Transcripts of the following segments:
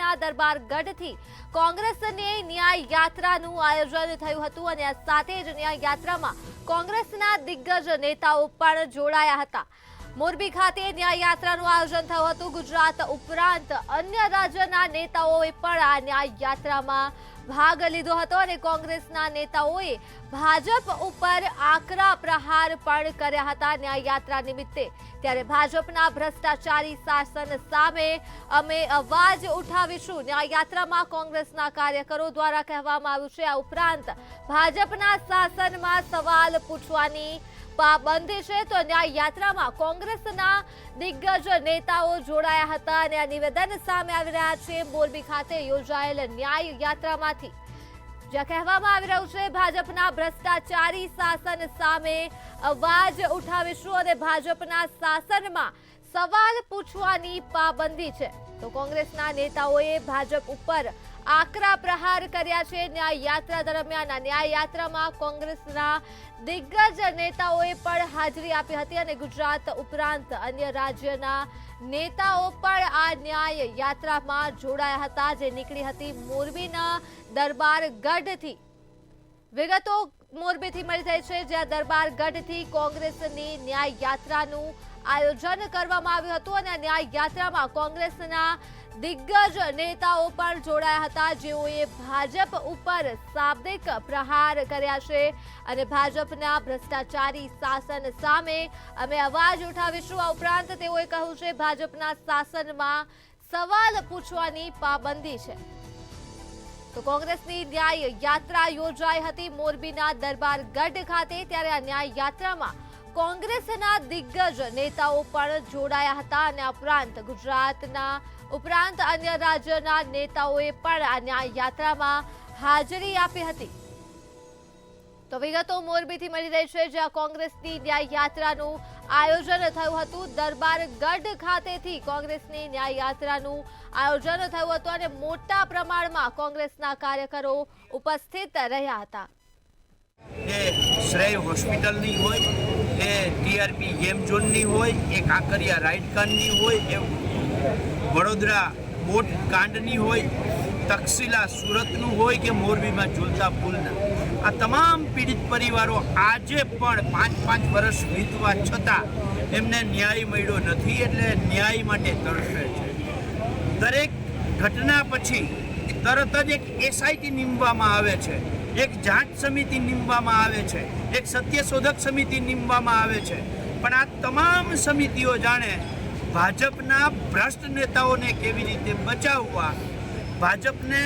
મોરબીના દરબારગઢથી કોંગ્રેસની ન્યાય યાત્રાનું આયોજન થયું હતું અને આ સાથે જ ન્યાય યાત્રામાં કોંગ્રેસના દિગ્ગજ નેતાઓ પણ જોડાયા હતા। મોરબી ખાતે ન્યાય યાત્રાનું આયોજન થયું હતું। ગુજરાત ઉપરાંત અન્ય રાજ્યના નેતાઓએ પણ આ ન્યાય યાત્રામાં ભાગ લીધો હતો અને કોંગ્રેસના નેતાઓએ ભાજપ ઉપર આકરા પ્રહાર પણ કર્યા હતા ન્યાય યાત્રા નિમિત્તે। ત્યારે ભાજપના ભ્રષ્ટાચારી શાસન સામે અમે અવાજ ઉઠાવીશું, ન્યાય યાત્રામાં કોંગ્રેસના કાર્યકરો દ્વારા કહેવામાં આવ્યું છે। આ ઉપરાંત ભાજપના શાસનમાં સવાલ પૂછવાની પાબંદી છે તો ન્યાય યાત્રામાં કોંગ્રેસના દિગ્ગજ નેતાઓ જોડાયા હતા અને આ નિવેદન સામે આવી રહ્યા છે મોરબી ખાતે યોજાયેલ ન્યાય યાત્રામાંથી, જ્યાં કહેવામાં આવી રહ્યું છે ભાજપના ભ્રષ્ટાચારી શાસન સામે અવાજ ઉઠાવીશું અને ભાજપના શાસનમાં સવાલ પૂછવાની પાબંદી છે। તો કોંગ્રેસના નેતાઓએ ભાજપ ઉપર આકરા પ્રહાર કર્યા છે ન્યાય યાત્રા દરમિયાન। આ ન્યાય યાત્રામાં કોંગ્રેસના દિગ્ગજ નેતાઓએ પણ હાજરી આપી હતી અને ગુજરાત ઉપરાંત અન્ય રાજ્યના નેતાઓ પણ આ ન્યાય યાત્રામાં જોડાયા હતા, જે નીકળી હતી મોરબીના દરબારગઢથી। વિગતો મોરબીથી મળી થઈ છે, જ્યાં દરબારગઢથી કોંગ્રેસની ન્યાય યાત્રાનું આયોજન કરવામાં આવ્યું હતું અને આ ન્યાય યાત્રામાં કોંગ્રેસના દિગ્ગજ નેતાઓ પણ જોડાયા હતા, જેઓએ ભાજપ ઉપર શાબ્દિક પ્રહાર કર્યા છે અને ભાજપના ભ્રષ્ટાચારી શાસન સામે અમે અવાજ ઉઠાવીશું। આ ઉપરાંત તેઓએ કહ્યું છે ભાજપના શાસનમાં સવાલ પૂછવાની પાબંદી છે। તો કોંગ્રેસની ન્યાય યાત્રા યોજાઈ હતી મોરબીના દરબારગઢ ખાતે। ત્યારે આ ન્યાય યાત્રામાં કોંગ્રેસના દિગ્ગજ નેતાઓ પણ જોડાયા હતા અને ઉપરાંત ગુજરાતના ઉપરાંત અન્ય રાજ્યના નેતાઓએ પણ આ ન્યાય યાત્રામાં હાજરી આપી હતી। તો વિગતો મોરબીથી મળી રહી છે, જ્યાં કોંગ્રેસની ન્યાય યાત્રાનું આયોજન થયું હતું। દરબારગઢ ખાતેથી કોંગ્રેસની ન્યાય યાત્રાનું આયોજન થયું હતું અને મોટા પ્રમાણમાં કોંગ્રેસના કાર્યકરો ઉપસ્થિત રહ્યા હતા। એ શ્રેય હોસ્પિટલની હોય, એ ટીઆરપી ગેમ ઝોનની હોય, એ કાંકરિયા રાઈડ કાંડની હોય, એ વડોદરા બોટ કાંડની હોય, તક્ષશિલા સુરતનું હોય કે મોરબીમાં ઝૂલતા પુલના, આ તમામ પીડિત પરિવારો આજે પણ 5-5 વર્ષ વીતવા છતાં એમને ન્યાય મળ્યો નથી, એટલે ન્યાય માટે તરસે છે। દરેક ઘટના પછી તરત જ એક એસઆઈટી નીમવામાં આવે છે, એક જાંચ સમિતિ નીમવામાં આવે છે, એક સત્યશોધક સમિતિ નીમવામાં આવે છે, પણ આ તમામ સમિતિઓ જાણે ભાજપના ભ્રષ્ટ નેતાઓને કેવી રીતે બચાવવા, ભાજપને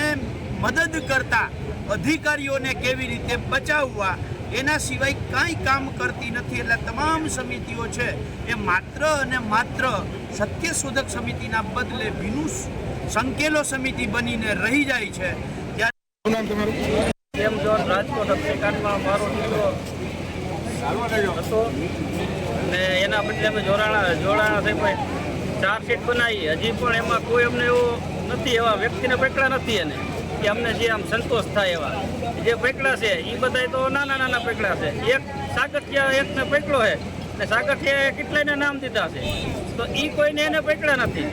મદદ કરતા અધિકારીઓને કેવી રીતે બચાવવા, એના સિવાય કાંઈ કામ કરતી નથી। એટલે તમામ સમિતિઓ છે એ માત્ર અને માત્ર સત્યશોધક સમિતિના બદલે ભીનું સંકેલો સમિતિ બનીને રહી જાય છે। ગેમ ઝોન રાજકોટ અગ્નિકાંડમાં મારો દીકરો હતો અને એના બદલે અમે જોડાણા થઈ ભાઈ ચાર્જશીટ બનાવી, હજી પણ એમાં કોઈ અમને એવું નથી, એવા વ્યક્તિને પકડ્યા નથી એને કે અમને જે આમ સંતોષ થાય એવા જે પકડ્યા છે એ બધા તો નાના પકડ્યા છે। એક સાગઠિયા એકને પકડ્યો છે અને સાગઠિયાએ કેટલાયને નામ દીધા છે, તો એ કોઈને એને પકડ્યા નથી।